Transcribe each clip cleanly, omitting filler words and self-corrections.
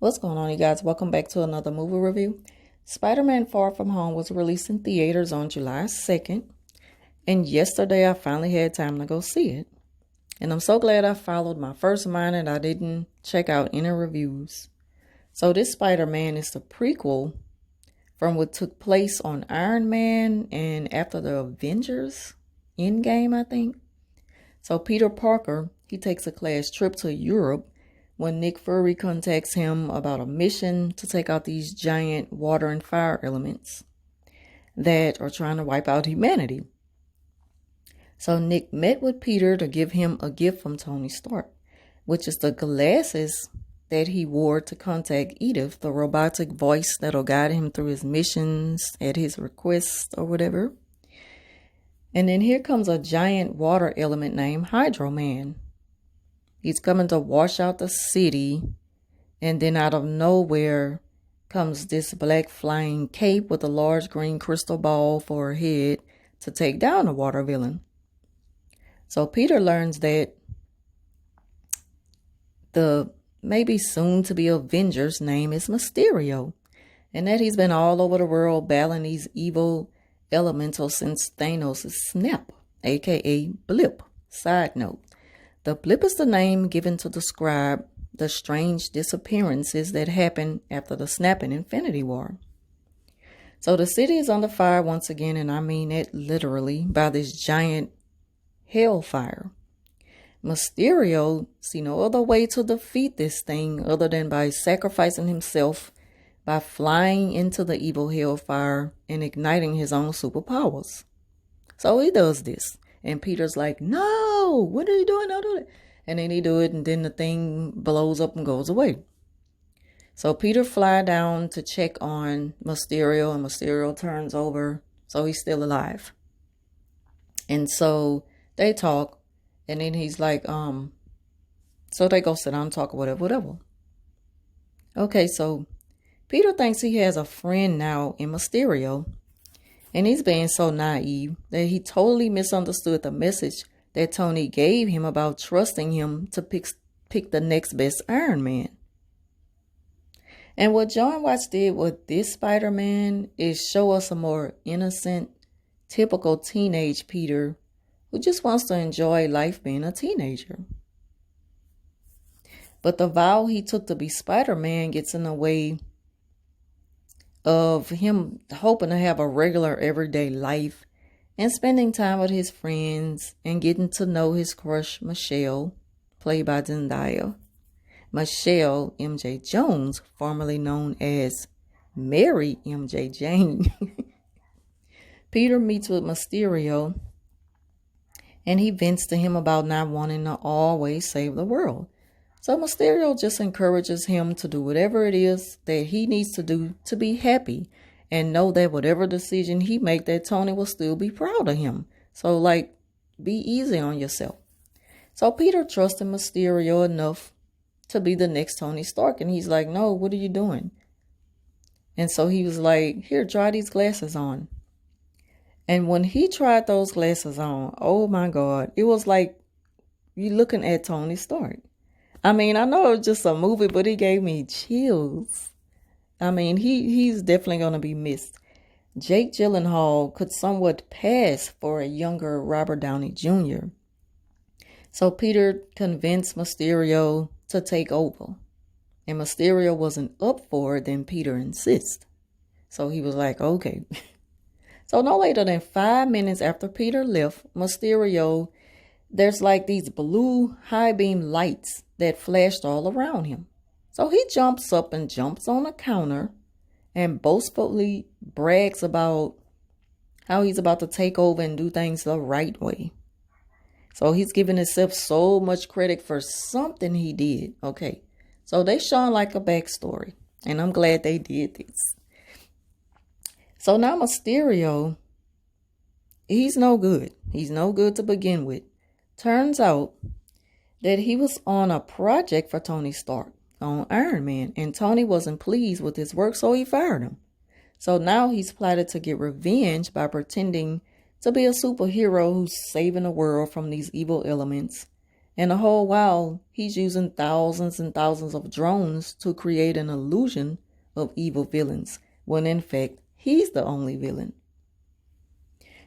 What's going on, you guys? Welcome back to another movie review. Spider-Man Far From Home was released in theaters on July 2nd, and yesterday I finally had time to go see it. And I'm so glad I followed my first mind and I didn't check out any reviews. So this Spider-Man is the prequel from what took place on Iron Man and after the Avengers Endgame, I think. So Peter Parker, he takes a class trip to Europe when Nick Fury contacts him about a mission to take out these giant water and fire elements that are trying to wipe out humanity. So Nick met with Peter to give him a gift from Tony Stark, which is the glasses that he wore to contact Edith, the robotic voice that'll guide him through his missions at his request or whatever. And then here comes a giant water element named Hydro Man. He's coming to wash out the city, and then out of nowhere comes this black flying cape with a large green crystal ball for a head to take down the water villain. So Peter learns that the maybe soon to be Avengers name is Mysterio, and that he's been all over the world battling these evil elementals since Thanos' snap, aka Blip. Side note. The Blip is the name given to describe the strange disappearances that happen after the snap in Infinity War. So the city is under fire once again, and I mean it literally, by this giant hellfire. Mysterio see no other way to defeat this thing other than by sacrificing himself by flying into the evil hellfire and igniting his own superpowers. So he does this. And Peter's like, no, what are you doing? Don't do it. And then he do it, and then the thing blows up and goes away. So Peter fly down to check on Mysterio, and Mysterio turns over, so he's still alive. And so they talk, and then he's like, so they go sit down and talk or whatever. Okay, so Peter thinks he has a friend now in Mysterio. And he's being so naive that he totally misunderstood the message that Tony gave him about trusting him to pick the next best Iron Man. And what John Watts did with this Spider-Man is show us a more innocent, typical teenage Peter who just wants to enjoy life being a teenager. But the vow he took to be Spider-Man gets in the way of him hoping to have a regular everyday life and spending time with his friends and getting to know his crush Michelle, played by Zendaya. Michelle M.J. Jones, formerly known as Mary M.J. Jane. Peter meets with Mysterio and he vents to him about not wanting to always save the world. So Mysterio just encourages him to do whatever it is that he needs to do to be happy and know that whatever decision he make, that Tony will still be proud of him. So be easy on yourself. So Peter trusted Mysterio enough to be the next Tony Stark. And he's like, no, what are you doing? And so he was like, here, try these glasses on. And when he tried those glasses on, oh my God, it was like you looking at Tony Stark. I mean, I know it's just a movie, but it gave me chills. I mean, he's definitely going to be missed. Jake Gyllenhaal could somewhat pass for a younger Robert Downey Jr. So Peter convinced Mysterio to take over. And Mysterio wasn't up for it, then Peter insists. So he was like, okay. So no later than 5 minutes after Peter left, Mysterio, there's like these blue high beam lights that flashed all around him. So he jumps up and jumps on a counter and boastfully brags about how he's about to take over and do things the right way. So he's giving himself so much credit for something he did. Okay, so they show like a backstory, and I'm glad they did this. So now Mysterio, he's no good. He's no good to begin with. Turns out that he was on a project for Tony Stark on Iron Man, and Tony wasn't pleased with his work, so he fired him. So now he's plotted to get revenge by pretending to be a superhero who's saving the world from these evil elements And the whole while, he's using thousands and thousands of drones to create an illusion of evil villains, when in fact, he's the only villain.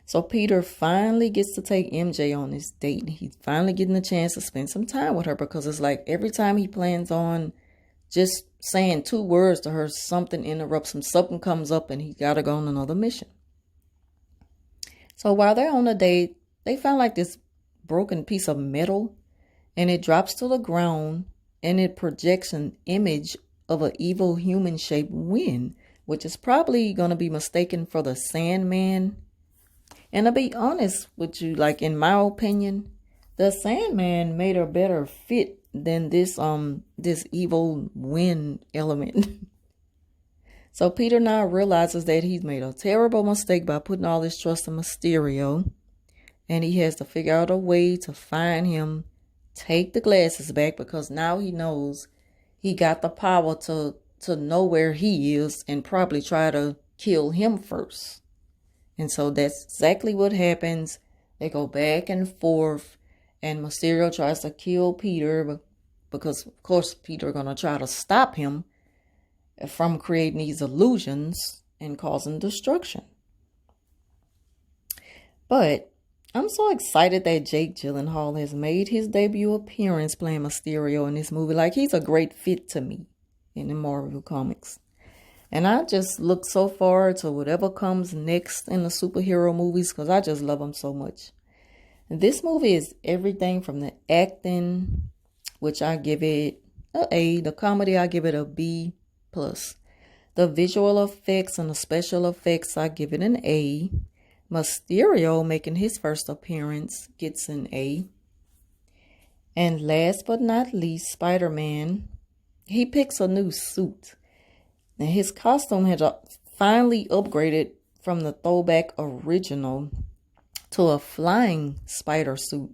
So Peter finally gets to take MJ on this date. He's finally getting a chance to spend some time with her, because it's like every time he plans on just saying 2 words to her, something interrupts him, something comes up, and he got to go on another mission. So while they're on a date, they found like this broken piece of metal, and it drops to the ground, and it projects an image of an evil human-shaped wind, which is probably going to be mistaken for the Sandman. And to be honest with you, like in my opinion, the Sandman made a better fit than this evil wind element. So Peter now realizes that he's made a terrible mistake by putting all his trust in Mysterio, and he has to figure out a way to find him, take the glasses back, because now he knows he got the power to know where he is and probably try to kill him first. And so that's exactly what happens. They go back and forth, and Mysterio tries to kill Peter because, of course, Peter going to try to stop him from creating these illusions and causing destruction. But I'm so excited that Jake Gyllenhaal has made his debut appearance playing Mysterio in this movie. Like, he's a great fit to me in the Marvel comics. And I just look so forward to whatever comes next in the superhero movies, because I just love them so much. And this movie is everything from the acting, which I give it an A. The comedy, I give it a B+. The visual effects and the special effects, I give it an A. Mysterio, making his first appearance, gets an A. And last but not least, Spider-Man, he picks a new suit. Now, his costume had finally upgraded from the throwback original to a flying spider suit.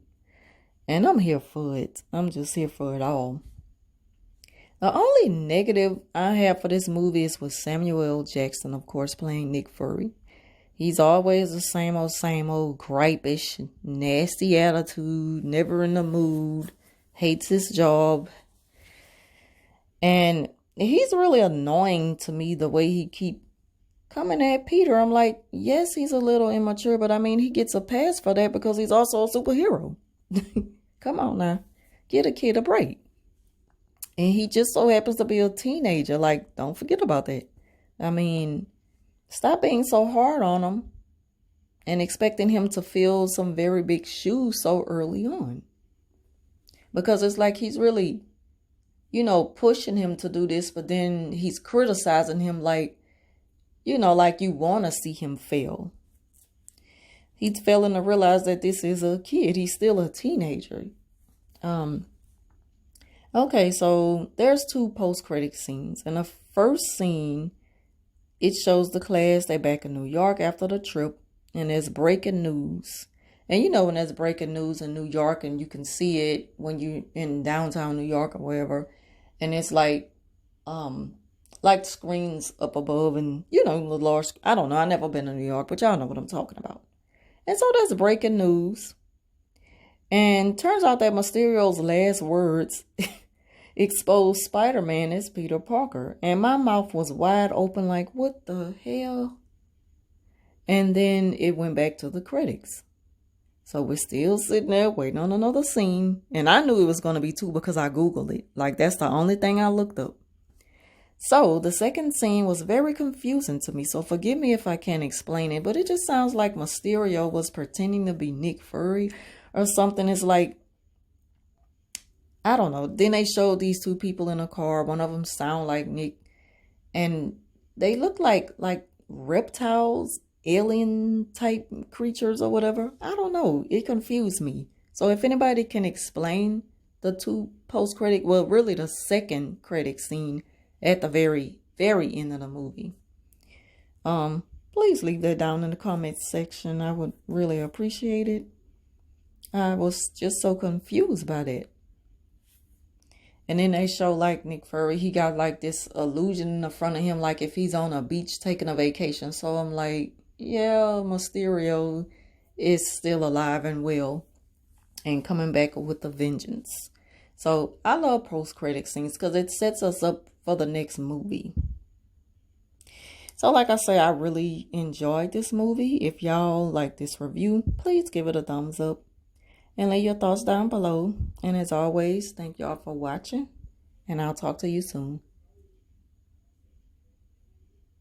And I'm here for it. I'm just here for it all. The only negative I have for this movie is with Samuel L. Jackson, of course, playing Nick Fury. He's always the same old gripish, nasty attitude, never in the mood, hates his job. And he's really annoying to me, the way he keep coming at Peter. I'm like, yes, he's a little immature, but I mean, he gets a pass for that because he's also a superhero. Come on now, get a kid a break. And he just so happens to be a teenager. Like, don't forget about that. I mean, stop being so hard on him and expecting him to fill some very big shoes so early on. Because it's like he's really, pushing him to do this, but then he's criticizing him like, like you want to see him fail. He's failing to realize that this is a kid. He's still a teenager. Okay, so there's 2 post-credit scenes. In the first scene, it shows the class. They're back in New York after the trip, and there's breaking news. And when there's breaking news in New York, and you can see it when you're in downtown New York or wherever, and it's like screens up above, and the large, I don't know, I've never been to New York, but y'all know what I'm talking about. And so there's breaking news, and turns out that Mysterio's last words exposed Spider-Man as Peter Parker, and my mouth was wide open like, what the hell? And then it went back to the critics. So we're still sitting there waiting on another scene. And I knew it was going to be 2 because I Googled it. Like, that's the only thing I looked up. So the second scene was very confusing to me. So forgive me if I can't explain it. But it just sounds like Mysterio was pretending to be Nick Fury or something. It's like, I don't know. Then they showed these 2 people in a car. One of them sound like Nick. And they look like reptiles, alien type creatures or whatever. I don't know. It confused me. So if anybody can explain the 2 post-credit, well, really the second credit scene at the very, very end of the movie, please leave that down in the comments section. I would really appreciate it. I was just so confused by that. And then they show like Nick Fury, he got like this illusion in the front of him, like if he's on a beach taking a vacation. So I'm like, yeah, Mysterio is still alive and well. and coming back with a vengeance. So I love post-credit scenes because it sets us up for the next movie. So like I say, I really enjoyed this movie. If y'all like this review, please give it a thumbs up and leave your thoughts down below. And as always, thank y'all for watching, and I'll talk to you soon.